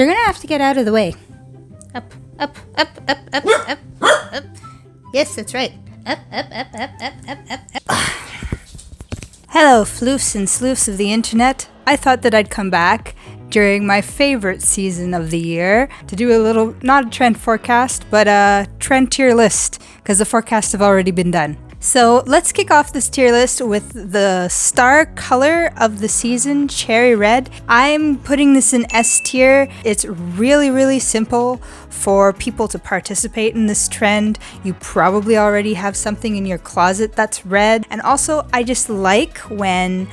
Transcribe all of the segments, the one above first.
You're gonna have to get out of the way. Up, up, up, up, up, up, up. Yes, that's right. Up, up, up, up, up, up, up, up. Hello, floofs and sloofs of the internet. I thought that I'd come back during my favorite season of the year to do a little, not a trend forecast, but a trend tier list, because the forecasts have already been done. So let's kick off this tier list with the star color of the season, cherry red. I'm putting this in S tier. It's really, really simple for people to participate in this trend. You probably already have something in your closet that's red. And also, I just like when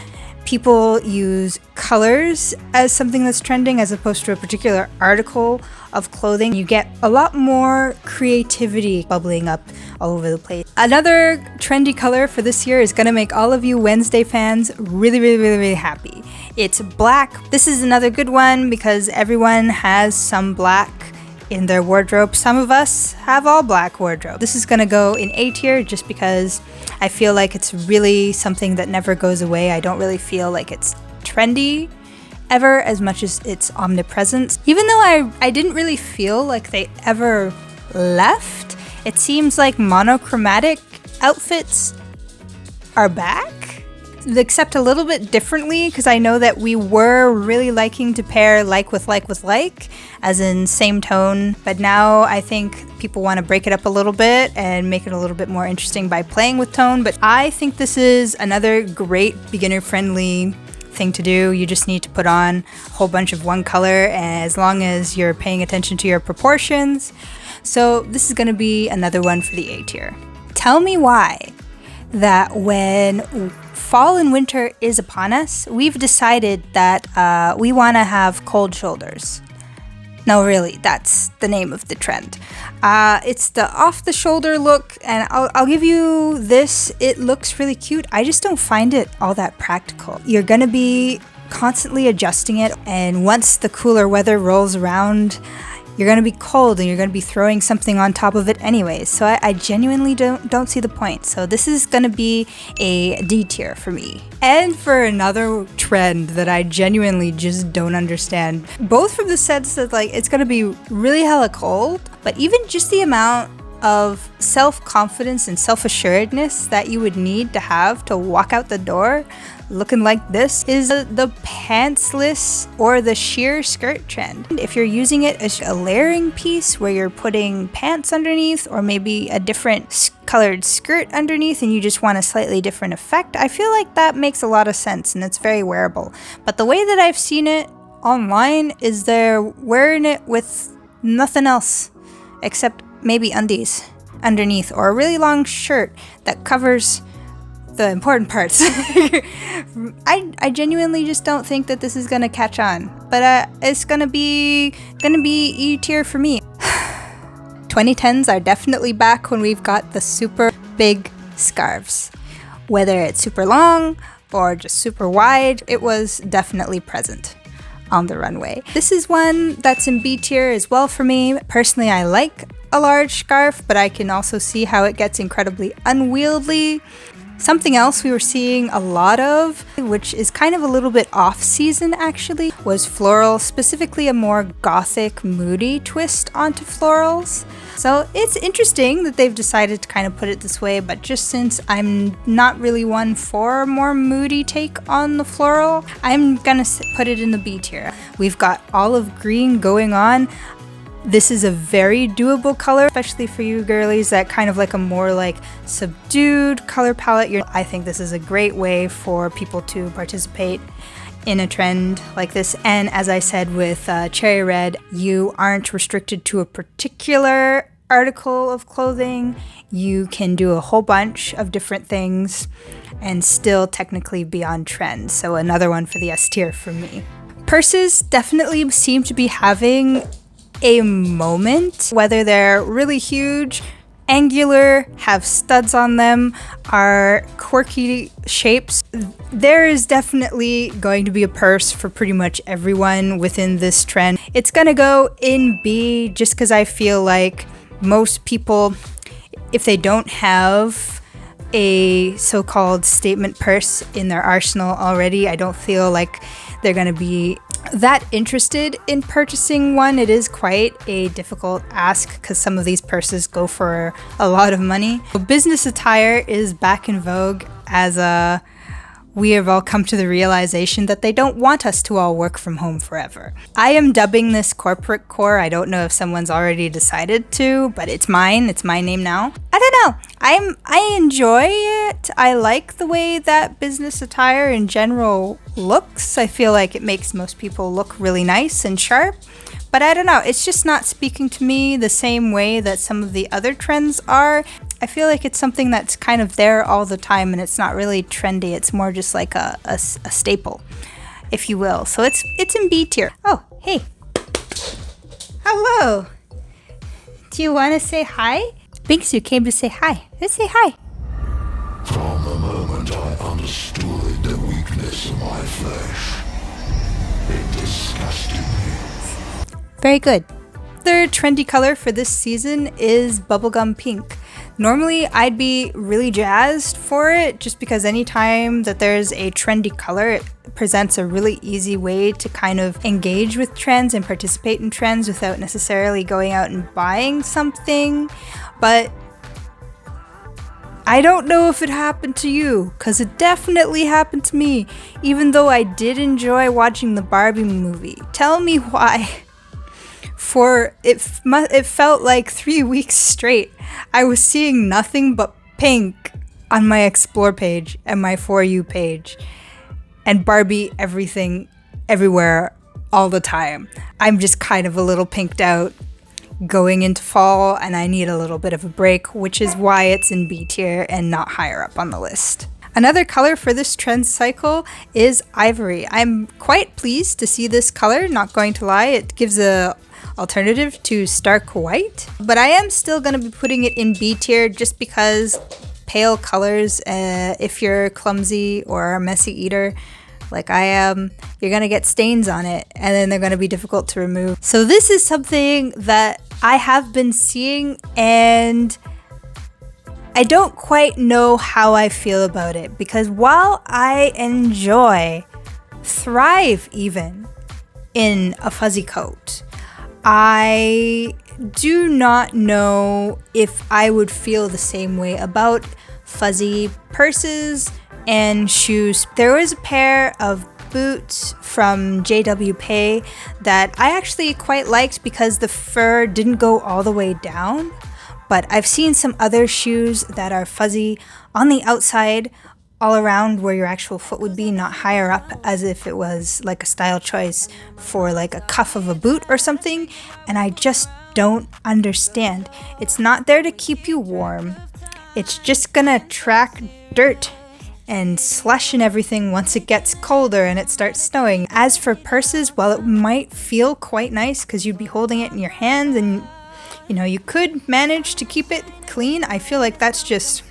people use colors as something that's trending as opposed to a particular article of clothing. You get a lot more creativity bubbling up all over the place. Another trendy color for this year is gonna make all of you Wednesday fans really, really, really, really happy. It's black. This is another good one because everyone has some black in their wardrobe. Some of us have all black wardrobe. This is gonna go in A tier just because I feel like it's really something that never goes away. I don't really feel like it's trendy ever as much as it's omnipresent. Even though I didn't really feel like they ever left, it seems like monochromatic outfits are back. Except a little bit differently, because I know that we were really liking to pair like with like with like, as in same tone, but now I think people want to break it up a little bit and make it a little bit more interesting by playing with tone. But I think this is another great beginner friendly thing to do. You just need to put on a whole bunch of one color, and as long as you're paying attention to your proportions. So this is going to be another one for the A tier. Tell me why that when fall and winter is upon us, we've decided that we want to have cold shoulders. No, really, that's the name of the trend. It's the off-the-shoulder look, and I'll give you this. It looks really cute. I just don't find it all that practical. You're going to be constantly adjusting it, and once the cooler weather rolls around, you're going to be cold and you're going to be throwing something on top of it anyways. So I genuinely don't see the point. So this is going to be a D tier for me. And for another trend that I genuinely just don't understand, both from the sense that like it's going to be really hella cold, but even just the amount of self-confidence and self-assuredness that you would need to have to walk out the door looking like this is the pantsless or the sheer skirt trend. If you're using it as a layering piece where you're putting pants underneath or maybe a different colored skirt underneath and you just want a slightly different effect, I feel like that makes a lot of sense and it's very wearable. But the way that I've seen it online is they're wearing it with nothing else except maybe undies underneath or a really long shirt that covers the important parts. I genuinely just don't think that this is gonna catch on, but it's gonna be E tier for me. 2010s are definitely back when we've got the super big scarves. Whether it's super long or just super wide, it was definitely present on the runway. This is one that's in B tier as well for me. Personally, I like a large scarf, but I can also see how it gets incredibly unwieldy. Something else we were seeing a lot of, which is kind of a little bit off-season actually, was floral, specifically a more gothic, moody twist onto florals. So it's interesting that they've decided to kind of put it this way, but just since I'm not really one for a more moody take on the floral, I'm gonna put it in the B tier. We've got olive green going on. This is a very doable color, especially for you girlies that kind of like a more like subdued color palette. I think this is a great way for people to participate in a trend like this. And as I said with cherry red, you aren't restricted to a particular article of clothing. You can do a whole bunch of different things and still technically be on trend. So another one for the S tier for me. Purses definitely seem to be having a moment, whether they're really huge, angular, have studs on them, are quirky shapes. There is definitely going to be a purse for pretty much everyone within this trend. It's gonna go in B just because I feel like most people, if they don't have a so-called statement purse in their arsenal already, I don't feel like they're going to be that interested in purchasing one. It is quite a difficult ask because some of these purses go for a lot of money. Business attire is back in vogue as we have all come to the realization that they don't want us to all work from home forever. I am dubbing this corporate core. I don't know if someone's already decided to, but it's mine. It's my name now. I don't know. I enjoy it. I like the way that business attire in general looks. I feel like it makes most people look really nice and sharp. But I don't know, it's just not speaking to me the same way that some of the other trends are. I feel like it's something that's kind of there all the time and it's not really trendy. It's more just like a staple, if you will. So it's in B tier. Oh, hey. Hello. Do you want to say hi? Bingsu came to say hi. Let's say hi. From the moment I understood the weakness of my flesh, it disgusted me. Very good. Third trendy color for this season is bubblegum pink. Normally, I'd be really jazzed for it just because anytime that there's a trendy color, it presents a really easy way to kind of engage with trends and participate in trends without necessarily going out and buying something. But I don't know if it happened to you, because it definitely happened to me, even though I did enjoy watching the Barbie movie. Tell me why. For it felt like 3 weeks straight, I was seeing nothing but pink on my Explore page and my For You page. And Barbie everything, everywhere, all the time. I'm just kind of a little pinked out going into fall, and I need a little bit of a break, which is why it's in B tier and not higher up on the list. Another color for this trend cycle is ivory. I'm quite pleased to see this color, not going to lie. It gives a alternative to stark white, but I am still going to be putting it in B tier just because pale colors, if you're clumsy or a messy eater like I am, you're going to get stains on it and then they're going to be difficult to remove. So this is something that I have been seeing and I don't quite know how I feel about it, because while I thrive even in a fuzzy coat, I do not know if I would feel the same way about fuzzy purses and shoes. There was a pair of boots from JW Pay that I actually quite liked because the fur didn't go all the way down. But I've seen some other shoes that are fuzzy on the outside, all around where your actual foot would be, not higher up, as if it was like a style choice for like a cuff of a boot or something. And I just don't understand. It's not there to keep you warm. It's just gonna track dirt and slush and everything once it gets colder and it starts snowing. As for purses, while it might feel quite nice because you'd be holding it in your hands and you know, you could manage to keep it clean, I feel like that's just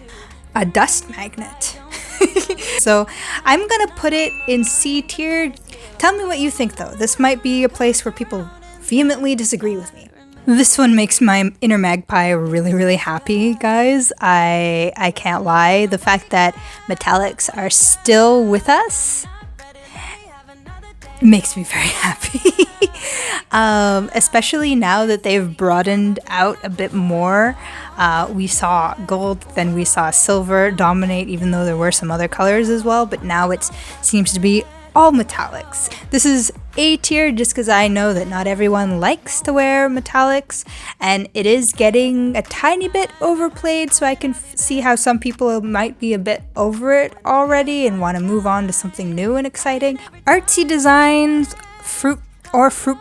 a dust magnet. So I'm gonna put it in C tier. Tell me what you think though. This might be a place where people vehemently disagree with me. This one makes my inner magpie really, really happy, guys. I can't lie. The fact that metallics are still with us makes me very happy. Especially now that they've broadened out a bit more. We saw gold, then we saw silver dominate, even though there were some other colors as well, but now it seems to be all metallics. This is A tier just because I know that not everyone likes to wear metallics, and it is getting a tiny bit overplayed, so I can see how some people might be a bit over it already and want to move on to something new and exciting. Artsy designs, fruit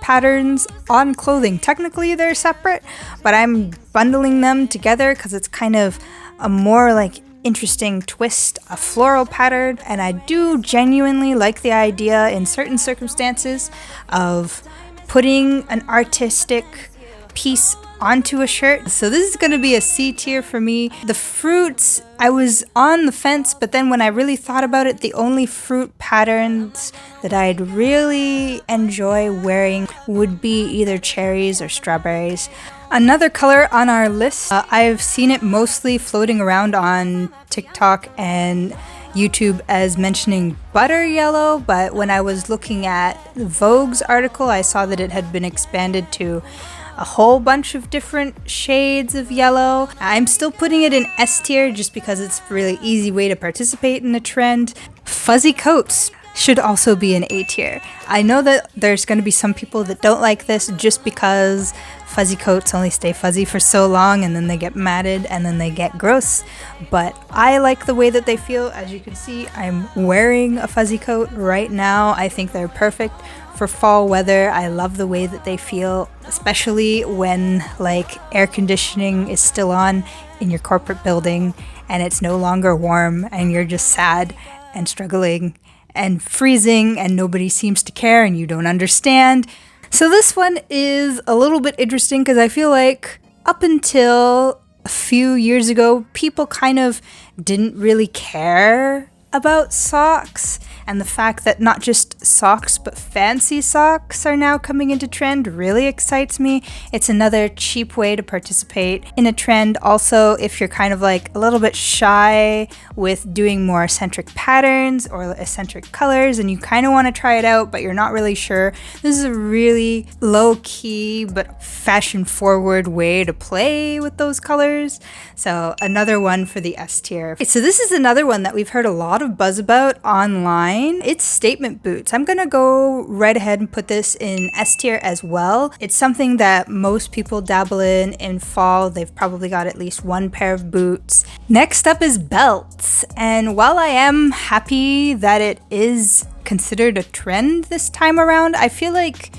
patterns on clothing. Technically they're separate, but I'm bundling them together because it's kind of a more like interesting twist, a floral pattern, and I do genuinely like the idea in certain circumstances of putting an artistic piece onto a shirt. So this is going to be a C tier for me. The fruits, I was on the fence, but then when I really thought about it, the only fruit patterns that I'd really enjoy wearing would be either cherries or strawberries. Another color on our list, I've seen it mostly floating around on TikTok and YouTube as mentioning butter yellow, but when I was looking at Vogue's article, I saw that it had been expanded to a whole bunch of different shades of yellow. I'm still putting it in S tier just because it's a really easy way to participate in the trend. Fuzzy coats should also be in A tier. I know that there's going to be some people that don't like this just because fuzzy coats only stay fuzzy for so long and then they get matted and then they get gross, but I like the way that they feel. As you can see, I'm wearing a fuzzy coat right now. I think they're perfect for fall weather. I love the way that they feel, especially when like air conditioning is still on in your corporate building and it's no longer warm and you're just sad and struggling and freezing and nobody seems to care and you don't understand. So this one is a little bit interesting because I feel like up until a few years ago, people kind of didn't really care about socks, and the fact that not just socks but fancy socks are now coming into trend really excites me. It's another cheap way to participate in a trend. Also, if you're kind of like a little bit shy with doing more eccentric patterns or eccentric colors and you kind of want to try it out but you're not really sure, this is a really low-key but fashion-forward way to play with those colors. So another one for the S tier. Okay, so this is another one that we've heard a lot of buzz about online. It's statement boots. I'm gonna go right ahead and put this in S tier as well. It's something that most people dabble in fall. They've probably got at least one pair of boots. Next up is belts. And while I am happy that it is considered a trend this time around, I feel like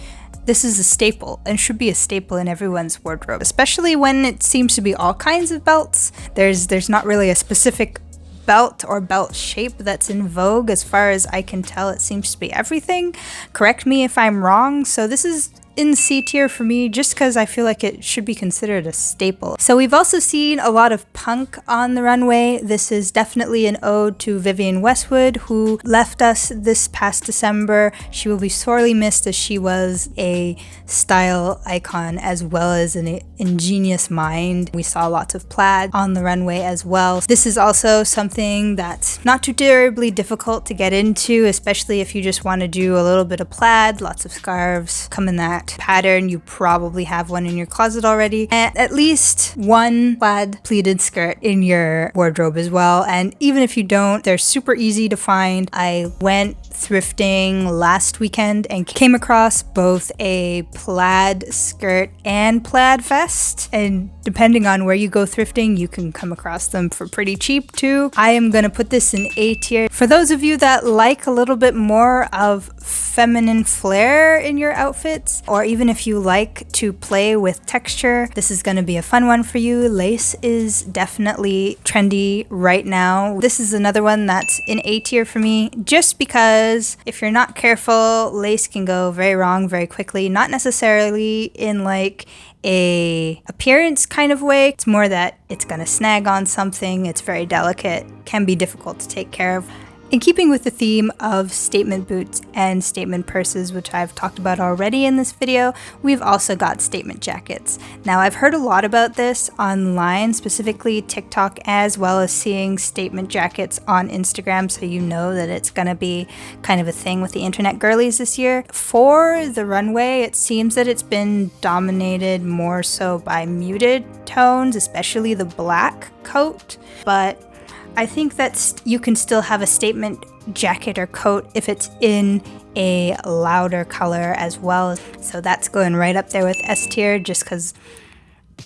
this is a staple and should be a staple in everyone's wardrobe, especially when it seems to be all kinds of belts. There's not really a specific belt or belt shape that's in vogue. As far as I can tell, it seems to be everything. Correct me if I'm wrong. So this is in C tier for me just because I feel like it should be considered a staple. So we've also seen a lot of punk on the runway. This is definitely an ode to Vivienne Westwood, who left us this past December. She will be sorely missed as she was a style icon as well as an ingenious mind. We saw lots of plaid on the runway as well. This is also something that's not too terribly difficult to get into, especially if you just want to do a little bit of plaid. Lots of scarves come in that pattern. You probably have one in your closet already, and at least one plaid pleated skirt in your wardrobe as well. And even if you don't, they're super easy to find. I went thrifting last weekend and came across both a plaid skirt and plaid vest, and depending on where you go thrifting, you can come across them for pretty cheap too. I am gonna put this in A tier. For those of you that like a little bit more of feminine flair in your outfits, or even if you like to play with texture, this is going to be a fun one for you. Lace is definitely trendy right now. This is another one that's in A tier for me just because if you're not careful, lace can go very wrong very quickly. Not necessarily in like a appearance kind of way. It's more that it's going to snag on something. It's very delicate, can be difficult to take care of. In keeping with the theme of statement boots and statement purses, which I've talked about already in this video, we've also got statement jackets. Now, I've heard a lot about this online, specifically TikTok, as well as seeing statement jackets on Instagram, so you know that it's gonna be kind of a thing with the internet girlies this year. For the runway, it seems that it's been dominated more so by muted tones, especially the black coat, but I think that you can still have a statement jacket or coat if it's in a louder color as well. So that's going right up there with S tier, just because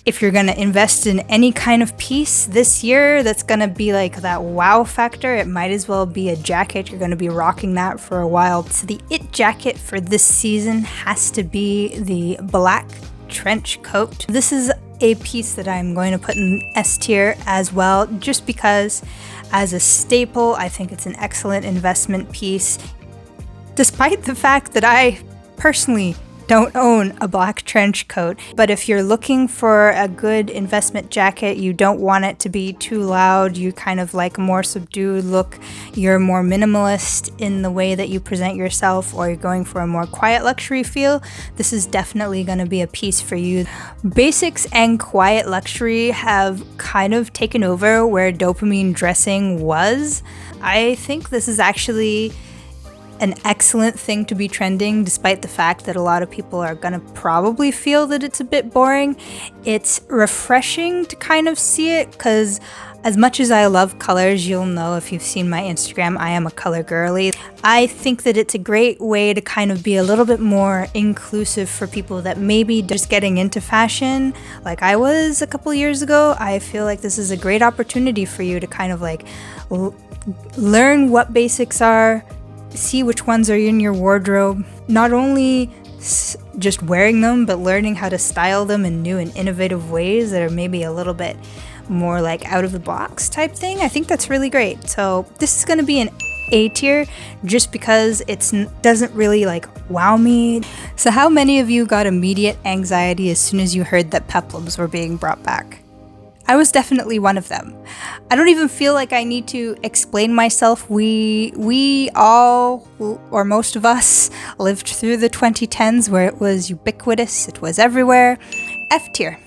if you're going to invest in any kind of piece this year that's going to be like that wow factor, it might as well be a jacket. You're going to be rocking that for a while. So the it jacket for this season has to be the black trench coat. This is a piece that I'm going to put in S tier as well, just because as a staple, I think it's an excellent investment piece. Despite the fact that I personally don't own a black trench coat, but if you're looking for a good investment jacket, you don't want it to be too loud, you kind of like a more subdued look, you're more minimalist in the way that you present yourself, or you're going for a more quiet luxury feel, this is definitely going to be a piece for you. Basics and quiet luxury have kind of taken over where dopamine dressing was. I think this is actually an excellent thing to be trending, despite the fact that a lot of people are gonna probably feel that it's a bit boring. It's refreshing to kind of see it, because as much as I love colors, you'll know if you've seen my Instagram, I am a color girly. I think that it's a great way to kind of be a little bit more inclusive for people that maybe just getting into fashion like I was a couple years ago. I feel like this is a great opportunity for you to kind of like learn what basics are, see which ones are in your wardrobe, not only just wearing them, but learning how to style them in new and innovative ways that are maybe a little bit more like out of the box type thing. I think that's really great. So this is going to be an A tier just because it doesn't really like wow me. So how many of you got immediate anxiety as soon as you heard that peplums were being brought back? I was definitely one of them. I don't even feel like I need to explain myself. We all, or most of us, lived through the 2010s where it was ubiquitous, it was everywhere. F tier.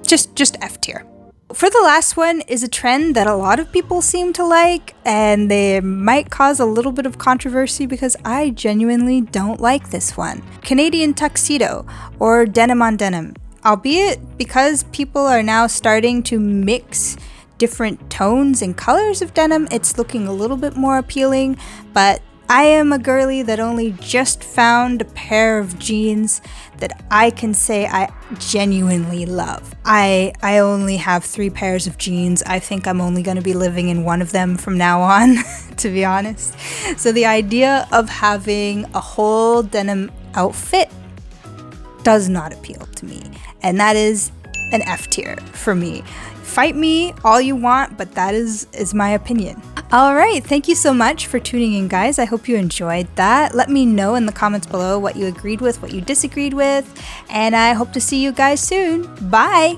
Just F tier. For the last one is a trend that a lot of people seem to like, and they might cause a little bit of controversy because I genuinely don't like this one. Canadian tuxedo, or denim on denim. Albeit because people are now starting to mix different tones and colors of denim, it's looking a little bit more appealing, but I am a girly that only just found a pair of jeans that I can say I genuinely love. I only have 3 pairs of jeans. I think I'm only going to be living in one of them from now on, to be honest. So the idea of having a whole denim outfit does not appeal to me, and that is an F tier for me. Fight me all you want, but that is my opinion. Alright, thank you so much for tuning in, guys. I hope you enjoyed that. Let me know in the comments below what you agreed with, what you disagreed with, and I hope to see you guys soon. Bye!